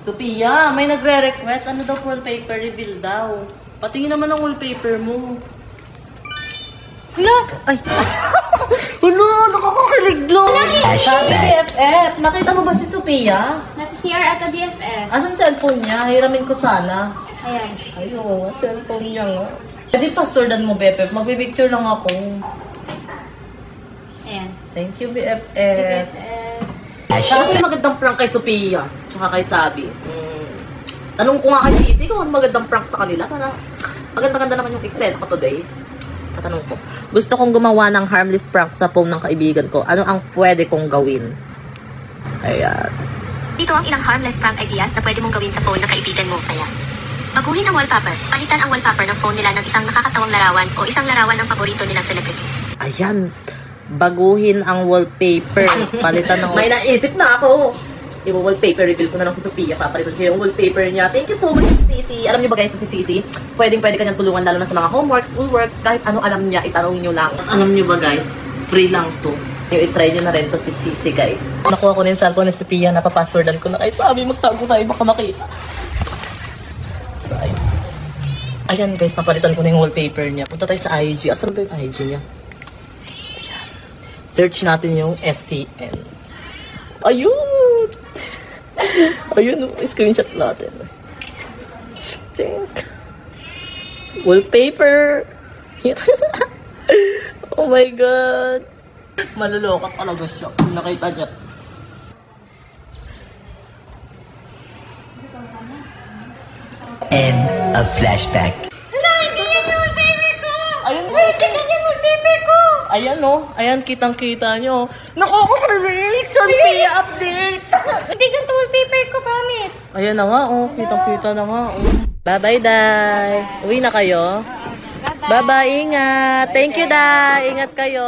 Sophia, may nagre-request. Ano daw wallpaper reveal daw? Patingin naman ang wallpaper mo. Hala! Ay! Hala! Nakakakilig lang! Sabi BFF, nakita mo ba si Sophia? Nasa CR ata BFF. Asan cellphone niya? Hiramin ko sana. Ayan. Ayun, cellphone niya nga. Pwede paswordan mo, BFF. Magpipicture lang ako. Ayan. Thank you, BFF. BFF. Sabi magandang prank kay Sophia. Tsaka kay Sabi. Tanong ko nga kay Sisi kung ano magandang prank sa kanila. Para maganda-ganda naman yung excel ko today. Tatanong ko. Gusto kong gumawa ng harmless prank sa phone ng kaibigan ko. Ano ang pwede kong gawin? Ayan. Dito ang ilang harmless prank ideas na pwede mong gawin sa phone ng kaibigan mo. Kaya, baguhin ang wallpaper. Palitan ang wallpaper ng phone nila ng isang nakakatawang larawan o isang larawan ng paborito nilang celebrity. Ayan. Baguhin ang wallpaper. Palitan ng May naisip na ako. I-wallpaper reveal ko na lang si Sophia. Papalitan ko yung wallpaper niya. Thank you so much, Sisi. Alam niyo ba guys, si Sisi, pwede kanyang tulungan lalo na sa mga homeworks, schoolworks, kahit ano alam niya, itanong niyo lang. Alam niyo ba guys, free lang to. I-try niyo na rin to si Sisi, guys. Nakuha ko na yung cellphone ni Sophia, napapaswordan ko na. Ay, sabi, magtago tayo, baka makita. Ayan guys, napalitan ko na yung wallpaper niya. Punta tayo sa IG. Asan ba yung IG niya? Ayan. Search natin yung SCN. Ayun! Ayun, screenshot natin. Chink. Wallpaper! Oh my God! Malulokot talaga siya kung nakita niya. End of flashback. Hala! Hindi yan yung wallpaper ko! Ayun, Wait! Tingnan yung wallpaper ko! ayan no. Ayan, kitang-kita nyo. Nakakakilig! Sophia, update! Hindi ganito wallpaper ko, promise! Ayan na nga, oh. Kitang-kita na nga, oh. Bye-bye, Day. Uwi na kayo? Bye-bye, ingat. Thank you, Day. Ingat kayo.